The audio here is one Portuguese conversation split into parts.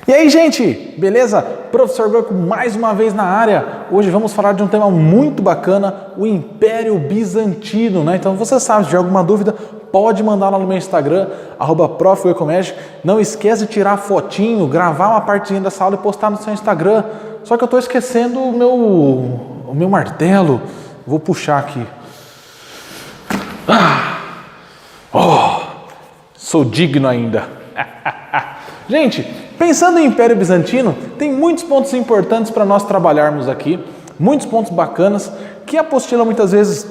E aí, gente, beleza? Professor Gorko mais uma vez na área. Hoje vamos falar de um tema muito bacana, o Império Bizantino, né? Então você sabe, se tiver alguma dúvida, pode mandar lá no meu Instagram, @profgorkomesh. Não esquece de tirar fotinho, gravar uma partezinha dessa aula e postar no seu Instagram. Só que eu estou esquecendo o meu martelo. Vou puxar aqui. Sou digno ainda. Gente, pensando em Império Bizantino, tem muitos pontos importantes para nós trabalharmos aqui, muitos pontos bacanas que a apostila muitas vezes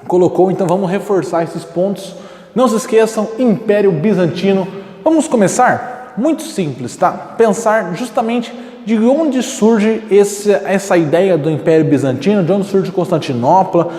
colocou, então vamos reforçar esses pontos. Não se esqueçam, Império Bizantino. Vamos começar? Muito simples, tá? Pensar justamente de onde surge essa ideia do Império Bizantino, de onde surge Constantinopla,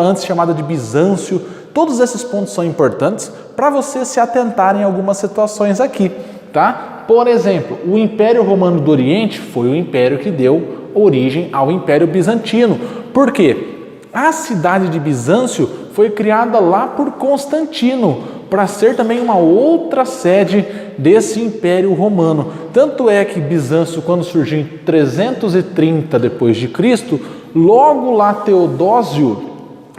antes chamada de Bizâncio. Todos esses pontos são importantes para você se atentar em algumas situações aqui, tá? Por exemplo, o Império Romano do Oriente foi o império que deu origem ao Império Bizantino. Por quê? A cidade de Bizâncio foi criada lá por Constantino, para ser também uma outra sede desse Império Romano. Tanto é que Bizâncio, quando surgiu em 330 d.C., logo lá Teodósio,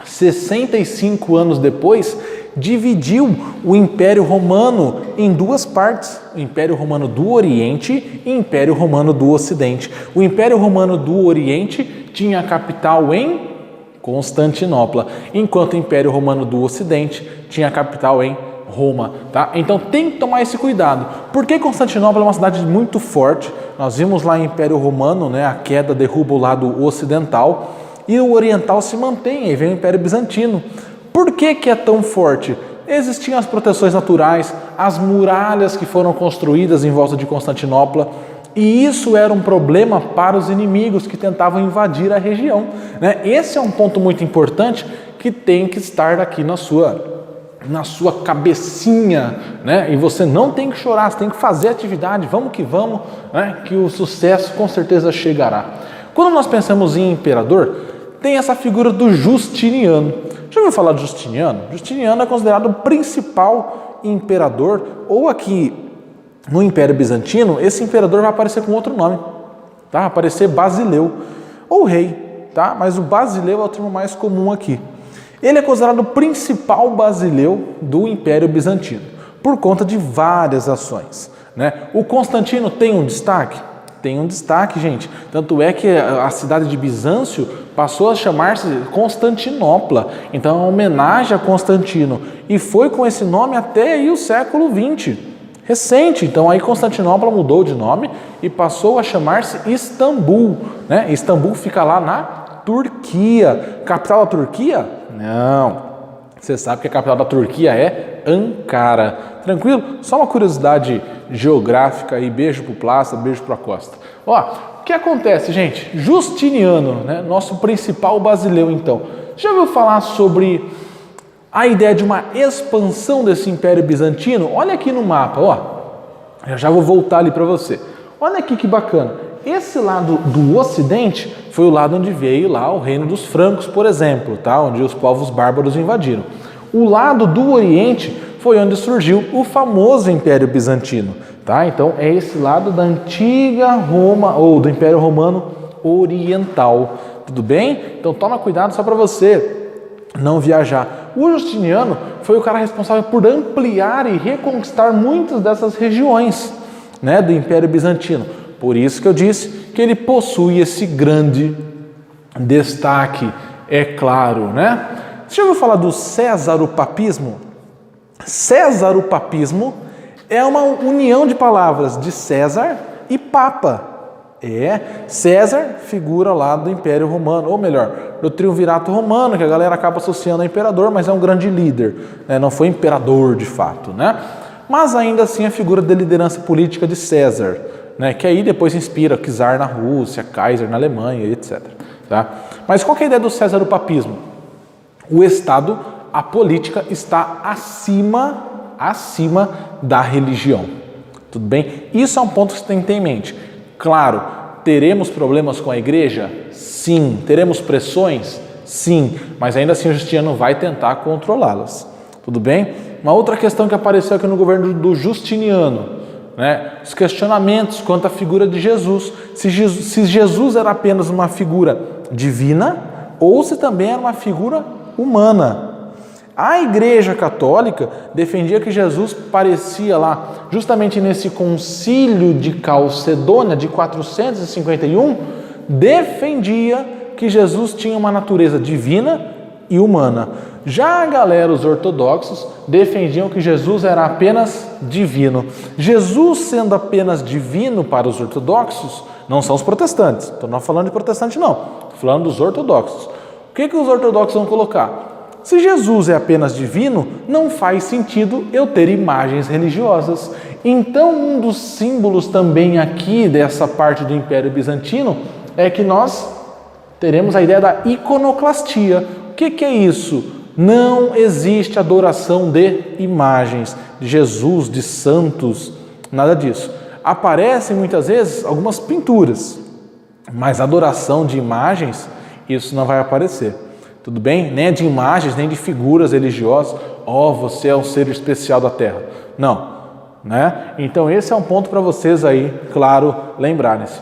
65 anos depois, dividiu o Império Romano em duas partes, o Império Romano do Oriente e o Império Romano do Ocidente. O Império Romano do Oriente tinha a capital em Constantinopla, enquanto o Império Romano do Ocidente tinha a capital em Roma, tá? Então tem que tomar esse cuidado. Porque Constantinopla é uma cidade muito forte. Nós vimos lá em Império Romano, né, a queda derruba o lado ocidental e o oriental se mantém, aí vem o Império Bizantino. Por que é tão forte? Existiam as proteções naturais, as muralhas que foram construídas em volta de Constantinopla, e isso era um problema para os inimigos que tentavam invadir a região, né? Esse é um ponto muito importante que tem que estar aqui na sua cabecinha, né? E você não tem que chorar, você tem que fazer atividade, vamos, né? Que o sucesso com certeza chegará. Quando nós pensamos em imperador, tem essa figura do Justiniano. Já ouviu falar de Justiniano? Justiniano é considerado o principal imperador, ou aqui no Império Bizantino, esse imperador vai aparecer com outro nome, tá? Vai aparecer Basileu, ou rei, tá? Mas o Basileu é o termo mais comum aqui. Ele é considerado o principal Basileu do Império Bizantino, por conta de várias ações, né? O Constantino tem um destaque? Tem um destaque, gente. Tanto é que a cidade de Bizâncio passou a chamar-se Constantinopla. Então, é uma homenagem a Constantino. E foi com esse nome até aí o século XX. Recente. Então, aí Constantinopla mudou de nome e passou a chamar-se Istambul, né? Istambul fica lá na Turquia. Capital da Turquia? Não. Você sabe que a capital da Turquia é Ankara. Tranquilo? Só uma curiosidade geográfica aí. Beijo pro Plaça, beijo pra Costa. Ó, o que acontece, gente? Justiniano, né? Nosso principal basileu, então. Já ouviu falar sobre a ideia de uma expansão desse Império Bizantino? Olha aqui no mapa, ó. Eu já vou voltar ali para você. Olha aqui que bacana. Esse lado do Ocidente foi o lado onde veio lá o reino dos francos, por exemplo, tá? Onde os povos bárbaros invadiram. O lado do Oriente foi onde surgiu o famoso Império Bizantino, tá? Então é esse lado da antiga Roma, ou do Império Romano Oriental, tudo bem? Então toma cuidado só para você não viajar. O Justiniano foi o cara responsável por ampliar e reconquistar muitas dessas regiões, né, do Império Bizantino. Por isso que eu disse que ele possui esse grande destaque, é claro, né? Você já ouviu falar do Césaropapismo? Césaropapismo é uma união de palavras de César e Papa. César, figura lá do Império Romano, ou melhor, do Triunvirato Romano, que a galera acaba associando a imperador, mas é um grande líder, né? Não foi imperador de fato, né? Mas ainda assim a figura de liderança política de César, né? Que aí depois inspira czar na Rússia, Kaiser na Alemanha, etc. Tá? Mas qual que é a ideia do Césaropapismo? O Estado, a política está acima da religião. Tudo bem? Isso é um ponto que você tem que ter em mente. Claro, teremos problemas com a igreja? Sim. Teremos pressões? Sim. Mas ainda assim o Justiniano vai tentar controlá-las. Tudo bem? Uma outra questão que apareceu aqui no governo do Justiniano. né, os questionamentos quanto à figura de Jesus. Se Jesus era apenas uma figura divina ou se também era uma figura humana. A Igreja Católica defendia que Jesus parecia lá, justamente nesse concílio de Calcedônia de 451, defendia que Jesus tinha uma natureza divina e humana. Já a galera, os ortodoxos, defendiam que Jesus era apenas divino. Jesus sendo apenas divino para os ortodoxos, não são os protestantes, estou não falando de protestante não, estou falando dos ortodoxos. O que os ortodoxos vão colocar? Se Jesus é apenas divino, não faz sentido eu ter imagens religiosas. Então, um dos símbolos também aqui dessa parte do Império Bizantino é que nós teremos a ideia da iconoclastia. O que é isso? Não existe adoração de imagens, de Jesus, de santos, nada disso. Aparecem muitas vezes algumas pinturas, mas adoração de imagens, isso não vai aparecer. Tudo bem? Nem de imagens, nem de figuras religiosas. Você é um ser especial da Terra. Não, né? Então esse é um ponto para vocês aí, claro, lembrarem-se.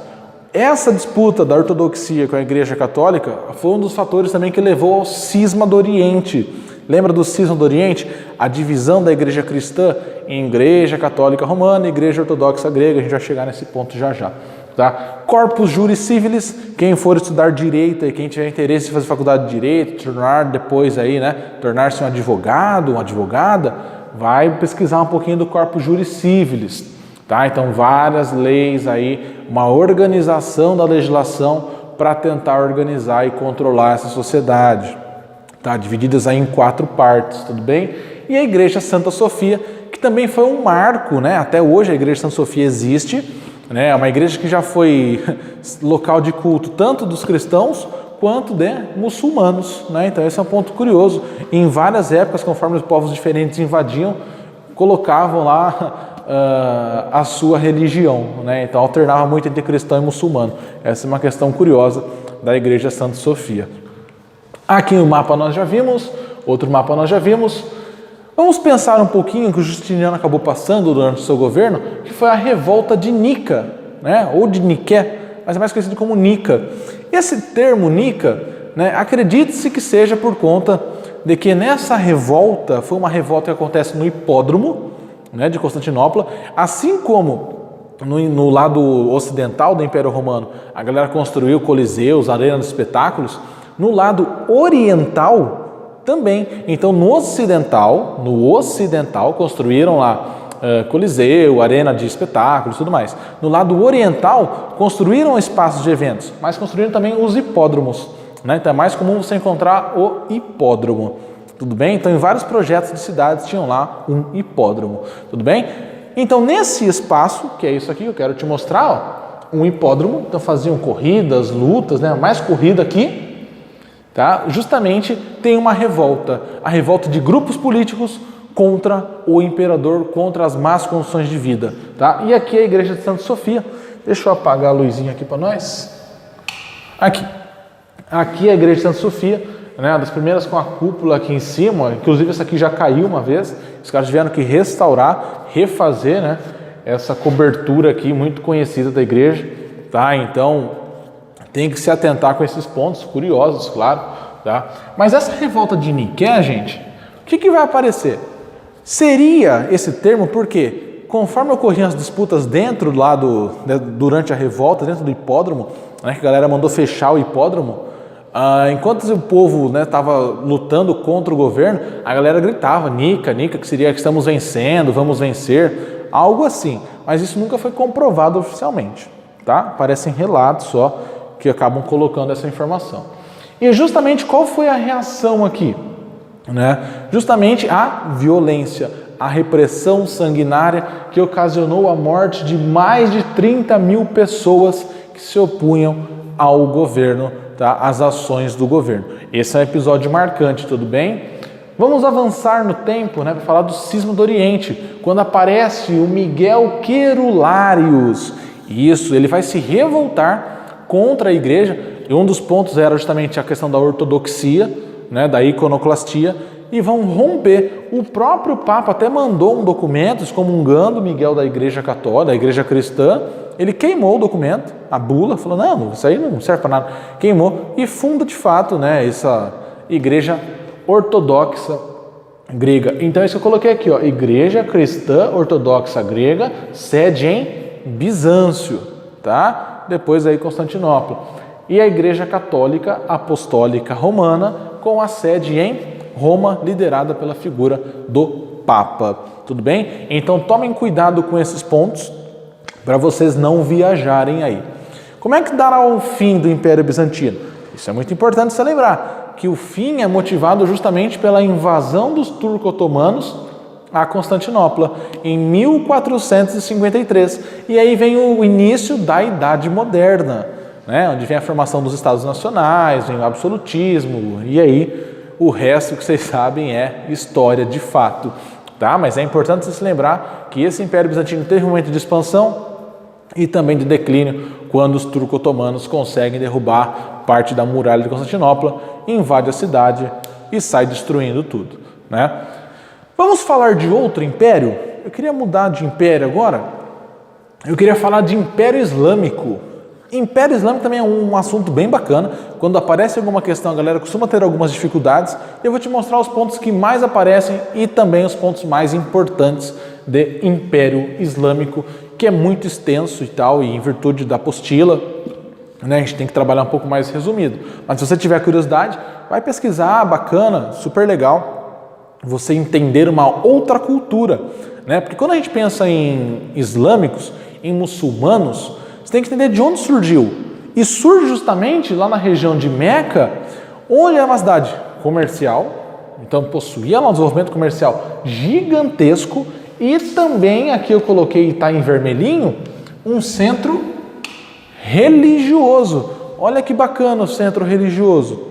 Essa disputa da ortodoxia com a Igreja Católica foi um dos fatores também que levou ao cisma do Oriente. Lembra do cisma do Oriente? A divisão da Igreja Cristã em Igreja Católica Romana e Igreja Ortodoxa Grega. A gente vai chegar nesse ponto já já. Tá? Corpus Juris Civilis, quem for estudar direito e quem tiver interesse em fazer faculdade de direito, tornar depois aí, né, tornar-se um advogado, uma advogada, vai pesquisar um pouquinho do Corpus Juris Civilis, tá? Então várias leis aí, uma organização da legislação para tentar organizar e controlar essa sociedade, tá? Divididas aí em 4 partes, tudo bem? E a Igreja Santa Sofia, que também foi um marco, né? Até hoje a Igreja Santa Sofia existe. É uma igreja que já foi local de culto tanto dos cristãos quanto de muçulmanos, né? Então esse é um ponto curioso. Em várias épocas, conforme os povos diferentes invadiam, colocavam lá a sua religião, né? Então alternava muito entre cristão e muçulmano. Essa é uma questão curiosa da Igreja Santa Sofia. Aqui no mapa nós já vimos, outro mapa nós já vimos. Vamos pensar um pouquinho que o Justiniano acabou passando durante o seu governo, que foi a revolta de Nica, né? Ou de Niké, mas é mais conhecido como Nica. Esse termo Nica, né, acredite-se que seja por conta de que nessa revolta, foi uma revolta que acontece no hipódromo, né, de Constantinopla, assim como no lado ocidental do Império Romano, a galera construiu coliseus, arenas de espetáculos, no lado oriental também. Então, no ocidental, construíram lá coliseu, arena de espetáculos e tudo mais. No lado oriental, construíram espaços de eventos, mas construíram também os hipódromos, né? Então, é mais comum você encontrar o hipódromo. Tudo bem? Então, em vários projetos de cidades tinham lá um hipódromo. Tudo bem? Então, nesse espaço, que é isso aqui que eu quero te mostrar, ó, um hipódromo. Então, faziam corridas, lutas, né? Mais corrida aqui. Tá? Justamente tem uma revolta, a revolta de grupos políticos contra o imperador, contra as más condições de vida. Tá? E aqui é a Igreja de Santa Sofia. Deixa eu apagar a luzinha aqui para nós. Aqui é a Igreja de Santa Sofia, né? Uma das primeiras com a cúpula aqui em cima. Inclusive essa aqui já caiu uma vez. Os caras tiveram que restaurar, refazer, né, essa cobertura aqui muito conhecida da igreja. Tá? Então tem que se atentar com esses pontos curiosos, claro. Tá? Mas essa revolta de Niqué, gente, o que vai aparecer? Seria esse termo porque, conforme ocorriam as disputas dentro lá durante a revolta, dentro do hipódromo, né, que a galera mandou fechar o hipódromo, enquanto o povo estava lutando contra o governo, a galera gritava, Nica, que seria que estamos vencendo, vamos vencer, algo assim. Mas isso nunca foi comprovado oficialmente. Tá? Aparecem relatos só que acabam colocando essa informação. E justamente qual foi a reação aqui? Né? Justamente a violência, a repressão sanguinária que ocasionou a morte de mais de 30 mil pessoas que se opunham ao governo, tá? Às ações do governo. Esse é um episódio marcante, tudo bem? Vamos avançar no tempo, né, para falar do cisma do Oriente, quando aparece o Miguel Querularius. Isso, ele vai se revoltar contra a igreja, e um dos pontos era justamente a questão da ortodoxia, né, da iconoclastia, e vão romper. O próprio Papa até mandou um documento excomungando Miguel da Igreja Católica, da Igreja Cristã. Ele queimou o documento, a bula, falou, não, isso aí não serve para nada. Queimou e funda de fato, né, essa Igreja Ortodoxa Grega. Então é isso que eu coloquei aqui, ó, Igreja Cristã Ortodoxa Grega, sede em Bizâncio, tá? Depois aí Constantinopla. E a Igreja Católica Apostólica Romana, com a sede em Roma, liderada pela figura do Papa. Tudo bem? Então tomem cuidado com esses pontos para vocês não viajarem aí. Como é que dará o fim do Império Bizantino? Isso é muito importante você lembrar, que o fim é motivado justamente pela invasão dos turco-otomanos a Constantinopla, em 1453. E aí vem o início da Idade Moderna, né? Onde vem a formação dos Estados Nacionais, vem o absolutismo, e aí o resto que vocês sabem é história de fato. Tá? Mas é importante você se lembrar que esse Império Bizantino teve um momento de expansão e também de declínio, quando os turco-otomanos conseguem derrubar parte da muralha de Constantinopla, invade a cidade e sai destruindo tudo, né? Vamos falar de outro império? Eu queria mudar de império agora. Eu queria falar de Império Islâmico. Império Islâmico também é um assunto bem bacana. Quando aparece alguma questão, a galera costuma ter algumas dificuldades. Eu vou te mostrar os pontos que mais aparecem e também os pontos mais importantes de Império Islâmico, que é muito extenso e tal, e em virtude da apostila, né, a gente tem que trabalhar um pouco mais resumido. Mas se você tiver curiosidade, vai pesquisar, bacana, super legal, você entender uma outra cultura, né? Porque quando a gente pensa em islâmicos, em muçulmanos, você tem que entender de onde surgiu. E surge justamente lá na região de Meca, onde é uma cidade comercial, então possuía lá um desenvolvimento comercial gigantesco, e também, aqui eu coloquei, está em vermelhinho, um centro religioso. Olha que bacana o centro religioso.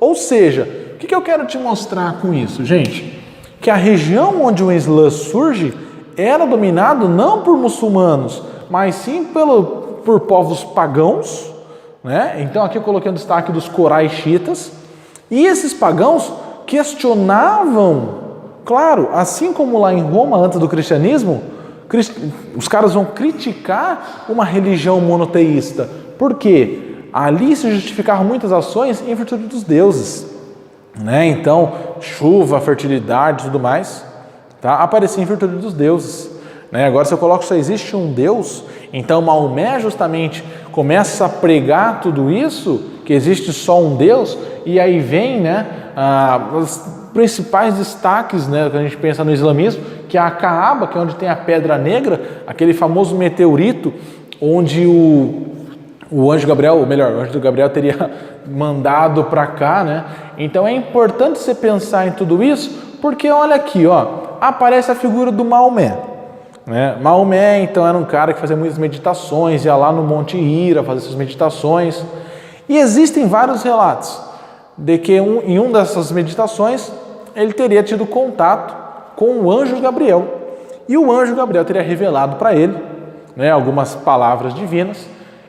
Ou seja, o que eu quero te mostrar com isso, gente? Que a região onde o Islã surge era dominado não por muçulmanos, mas sim por povos pagãos, né? Então aqui eu coloquei um destaque dos coraixitas, e esses pagãos questionavam, claro, assim como lá em Roma antes do cristianismo, os caras vão criticar uma religião monoteísta, porque ali se justificavam muitas ações em virtude dos deuses, né? Então chuva, fertilidade e tudo mais, tá? Aparecia em virtude dos deuses, né? Agora se eu coloco só existe um Deus, então Maomé justamente começa a pregar tudo isso, que existe só um Deus, e aí vem, né, os principais destaques, né, que a gente pensa no islamismo, que é a Kaaba, que é onde tem a Pedra Negra, aquele famoso meteorito, onde o anjo Gabriel, ou melhor, o anjo Gabriel teria mandado para cá, né? Então é importante você pensar em tudo isso, porque olha aqui, ó, aparece a figura do Maomé. Maomé, então, era um cara que fazia muitas meditações, ia lá no Monte Hira fazer essas meditações. E existem vários relatos de que em uma dessas meditações ele teria tido contato com o anjo Gabriel. E o anjo Gabriel teria revelado para ele, né, algumas palavras divinas,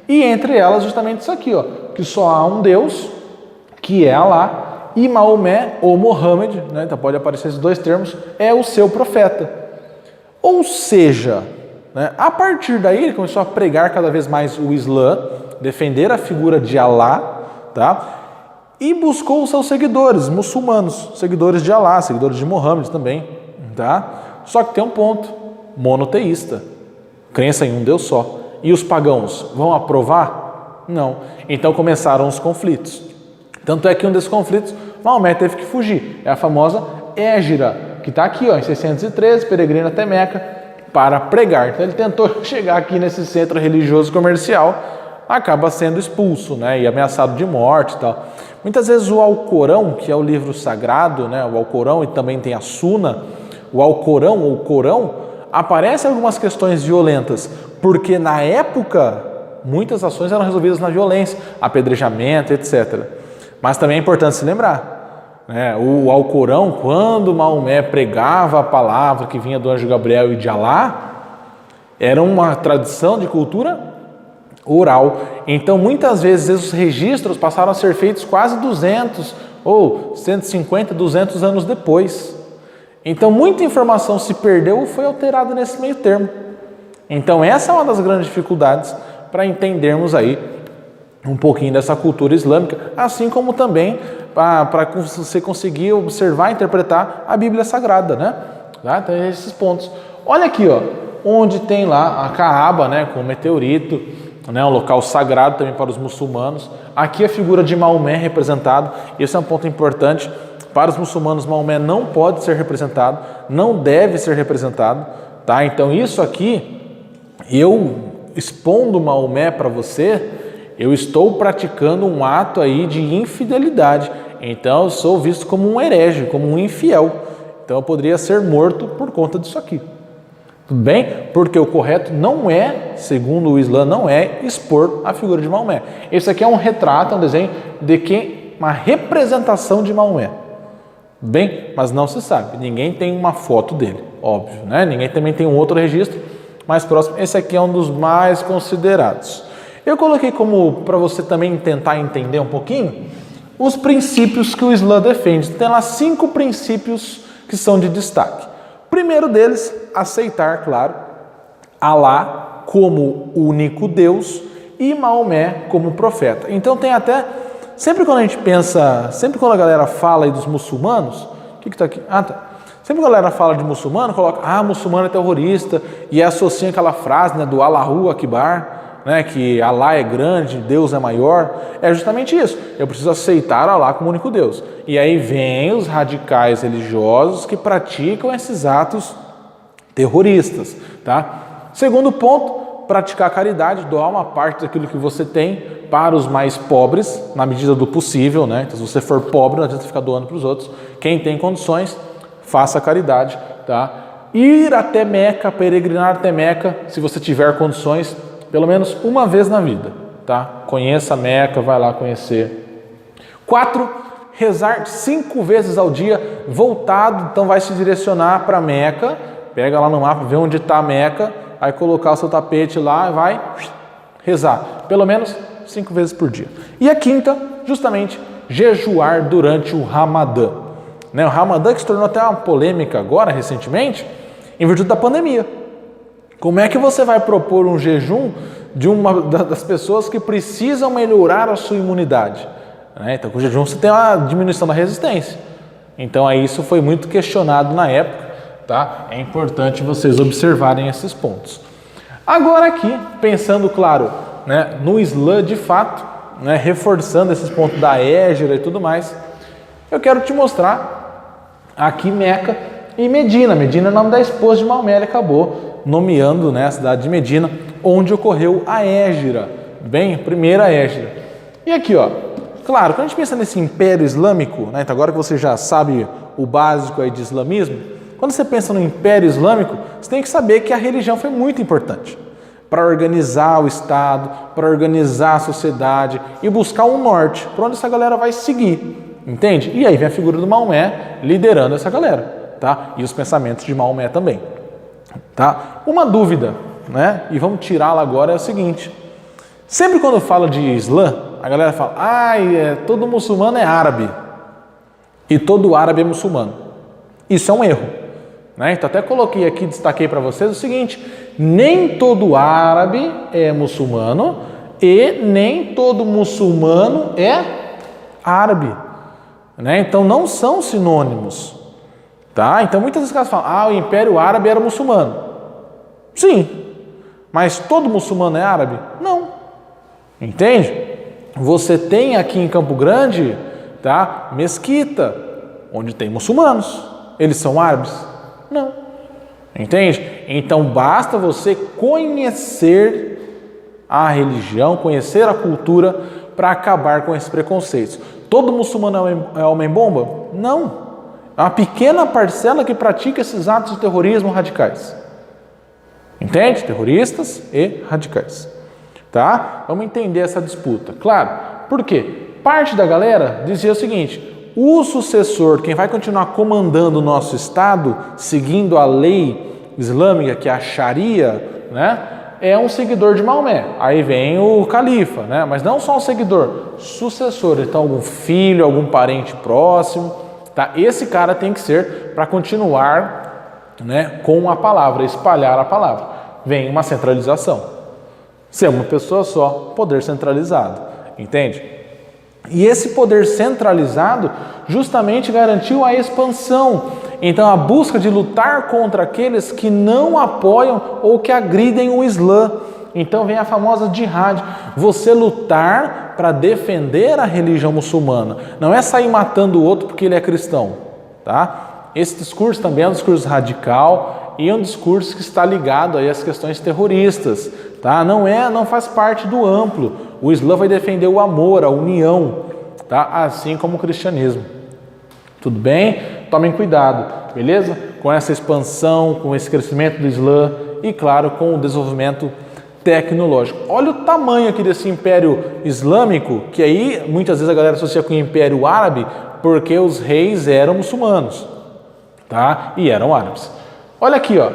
e entre elas justamente isso aqui, ó, que só há um Deus, que é Alá, e Maomé, ou Mohammed, né, então pode aparecer esses dois termos, é o seu profeta. Ou seja, né, a partir daí ele começou a pregar cada vez mais o Islã, defender a figura de Alá, tá? E buscou os seus seguidores, muçulmanos, seguidores de Alá, seguidores de Mohammed também, tá? Só que tem um ponto, monoteísta, crença em um Deus só. E os pagãos vão aprovar? Não. Então começaram os conflitos. Tanto é que um desses conflitos, Maomé teve que fugir. É a famosa Hégira, que está aqui, ó, em 613, peregrina até Meca para pregar. Então ele tentou chegar aqui nesse centro religioso comercial, acaba sendo expulso, né, e ameaçado de morte e tal. Muitas vezes o Alcorão, que é o livro sagrado, né, o Alcorão, e também tem a Suna, o Alcorão ou Corão, aparecem algumas questões violentas, porque na época muitas ações eram resolvidas na violência, apedrejamento, etc. Mas também é importante se lembrar, o Alcorão, quando Maomé pregava a palavra que vinha do anjo Gabriel e de Alá, era uma tradição de cultura oral. Então, muitas vezes, os registros passaram a ser feitos quase 200 ou 150, 200 anos depois. Então, muita informação se perdeu ou foi alterada nesse meio termo. Então, essa é uma das grandes dificuldades para entendermos aí um pouquinho dessa cultura islâmica, assim como também para você conseguir observar e interpretar a Bíblia Sagrada, né? Tá? Então, esses pontos. Olha aqui, ó, onde tem lá a Kaaba, né, com o meteorito, né, um local sagrado também para os muçulmanos. Aqui a figura de Maomé representado. Esse é um ponto importante. Para os muçulmanos, Maomé não pode ser representado, não deve ser representado, tá? Então, isso aqui, eu expondo Maomé para você, eu estou praticando um ato aí de infidelidade. Então, eu sou visto como um herege, como um infiel. Então, eu poderia ser morto por conta disso aqui. Tudo bem? Porque o correto não é, segundo o Islã, não é expor a figura de Maomé. Esse aqui é um retrato, um desenho de quem, uma representação de Maomé. Bem, mas não se sabe. Ninguém tem uma foto dele, óbvio, né? Ninguém também tem um outro registro mais próximo. Esse aqui é um dos mais considerados. Eu coloquei como para você também tentar entender um pouquinho os princípios que o Islã defende. Tem lá 5 princípios que são de destaque. Primeiro deles, aceitar, claro, Alá como único Deus e Maomé como profeta. Então tem até, sempre quando a gente pensa, sempre quando a galera fala aí dos muçulmanos, o que está aqui? Ah, tá. Sempre que a galera fala de muçulmano, coloca, muçulmano é terrorista, e associa aquela frase, né, do Allahu Akbar, né, que Alá é grande, Deus é maior. É justamente isso. Eu preciso aceitar Alá como único Deus. E aí vem os radicais religiosos que praticam esses atos terroristas, tá? Segundo ponto, praticar caridade, doar uma parte daquilo que você tem para os mais pobres, na medida do possível, né? Então, se você for pobre, não adianta ficar doando para os outros. Quem tem condições, faça caridade, tá? Ir até Meca, peregrinar até Meca, se você tiver condições, pelo menos uma vez na vida, tá? Conheça Meca, vai lá conhecer. 4, rezar 5 vezes ao dia, voltado, então vai se direcionar para Meca, pega lá no mapa, vê onde está Meca, aí colocar o seu tapete lá e vai rezar, pelo menos 5 vezes por dia. E a 5ª, justamente, jejuar durante o Ramadã. Né? O Ramadã que se tornou até uma polêmica agora, recentemente, em virtude da pandemia. Como é que você vai propor um jejum de uma das pessoas que precisam melhorar a sua imunidade? Né? Então, com o jejum você tem uma diminuição da resistência. Então, aí isso foi muito questionado na época, tá? É importante vocês observarem esses pontos. Agora aqui, pensando, claro, né, no Islã de fato, né, reforçando esses pontos da Hégira e tudo mais, eu quero te mostrar aqui Meca e Medina. Medina é o nome da esposa de Maomé, ele acabou nomeando, né, a cidade de Medina, onde ocorreu a Hégira, bem, primeira Hégira. E aqui, ó, claro, quando a gente pensa nesse Império Islâmico, né, então agora que você já sabe o básico aí de islamismo, quando você pensa no Império Islâmico, você tem que saber que a religião foi muito importante para organizar o Estado, para organizar a sociedade e buscar um norte, para onde essa galera vai seguir, entende? E aí vem a figura do Maomé liderando essa galera, tá? E os pensamentos de Maomé também. Tá? Uma dúvida, né? E vamos tirá-la agora, é o seguinte: sempre quando fala de Islã, a galera fala, todo muçulmano é árabe e todo árabe é muçulmano. Isso é um erro, né? Então até coloquei aqui, destaquei para vocês o seguinte: nem todo árabe é muçulmano e nem todo muçulmano é árabe, né? Então não são sinônimos. Tá? Então muitas vezes os caras falam, o Império Árabe era muçulmano. Sim, mas todo muçulmano é árabe? Não. Entende? Você tem aqui em Campo Grande, tá, Mesquita, onde tem muçulmanos. Eles são árabes? Não. Entende? Então basta você conhecer a religião, conhecer a cultura para acabar com esses preconceitos. Todo muçulmano é homem-bomba? Não. É uma pequena parcela que pratica esses atos de terrorismo radicais. Entende? Terroristas e radicais. Tá? Vamos entender essa disputa. Claro, por quê? Parte da galera dizia o seguinte: o sucessor, quem vai continuar comandando o nosso Estado, seguindo a lei islâmica, que é a Sharia, né? é um seguidor de Maomé. Aí vem o califa, né? Mas não só um seguidor, sucessor. Então, algum filho, algum parente próximo, tá? Esse cara tem que ser para continuar, né, com a palavra, espalhar a palavra. Vem uma centralização. Ser uma pessoa só, poder centralizado. Entende? E esse poder centralizado justamente garantiu a expansão. Então, a busca de lutar contra aqueles que não apoiam ou que agridem o Islã. Então, vem a famosa jihad. Você lutar para defender a religião muçulmana. Não é sair matando o outro porque ele é cristão. Tá? Esse discurso também é um discurso radical e é um discurso que está ligado aí às questões terroristas. Tá? Não faz parte do amplo. O Islã vai defender o amor, a união, tá? Assim como o cristianismo. Tudo bem? Tomem cuidado, beleza? Com essa expansão, com esse crescimento do Islã e, claro, com o desenvolvimento tecnológico. Olha o tamanho aqui desse Império Islâmico, que aí muitas vezes a galera associa com o Império Árabe, porque os reis eram muçulmanos, tá? E eram árabes. Olha aqui, ó.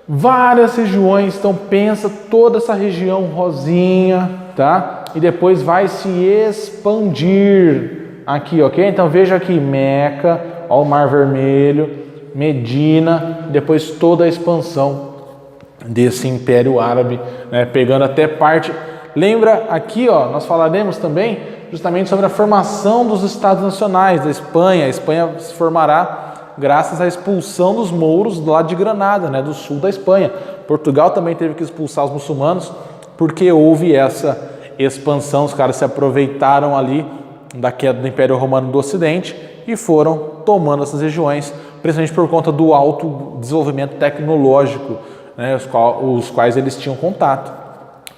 Várias regiões, então pensa toda essa região rosinha, tá? E depois vai se expandir aqui, ok? Então veja aqui Meca, ó, o Mar Vermelho, Medina, depois toda a expansão desse Império Árabe, né? Pegando até parte. Lembra aqui, ó, nós falaremos também justamente sobre a formação dos Estados Nacionais da Espanha. A Espanha se formará graças à expulsão dos mouros do lado de Granada, né, do sul da Espanha. Portugal também teve que expulsar os muçulmanos porque houve essa expansão, os caras se aproveitaram ali da queda do Império Romano do Ocidente e foram tomando essas regiões, principalmente por conta do alto desenvolvimento tecnológico, né, os quais eles tinham contato.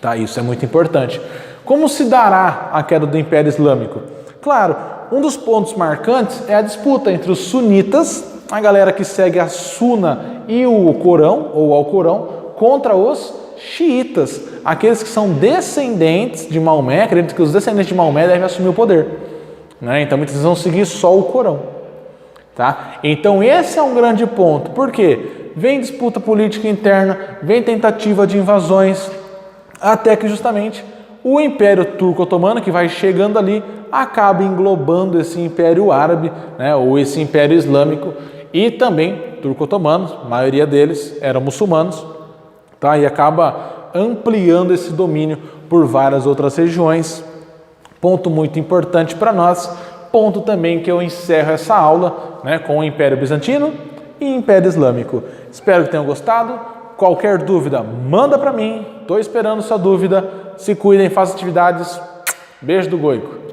Tá? Isso é muito importante. Como se dará a queda do Império Islâmico? Claro, um dos pontos marcantes é a disputa entre os sunitas, a galera que segue a Suna e o Corão, ou ao Corão, contra os xiitas, aqueles que são descendentes de Maomé, acreditam que os descendentes de Maomé devem assumir o poder. Né? Então muitos vão seguir só o Corão. Tá? Então esse é um grande ponto. Por quê? Vem disputa política interna, vem tentativa de invasões, até que justamente o Império Turco-Otomano, que vai chegando ali, acaba englobando esse Império Árabe, né, ou esse Império Islâmico, e também turco-otomanos, a maioria deles eram muçulmanos, tá, e acaba ampliando esse domínio por várias outras regiões. Ponto muito importante para nós, ponto também que eu encerro essa aula, né, com o Império Bizantino e Império Islâmico. Espero que tenham gostado. Qualquer dúvida, manda para mim. Estou esperando sua dúvida. Se cuidem, façam atividades. Beijo do Goico.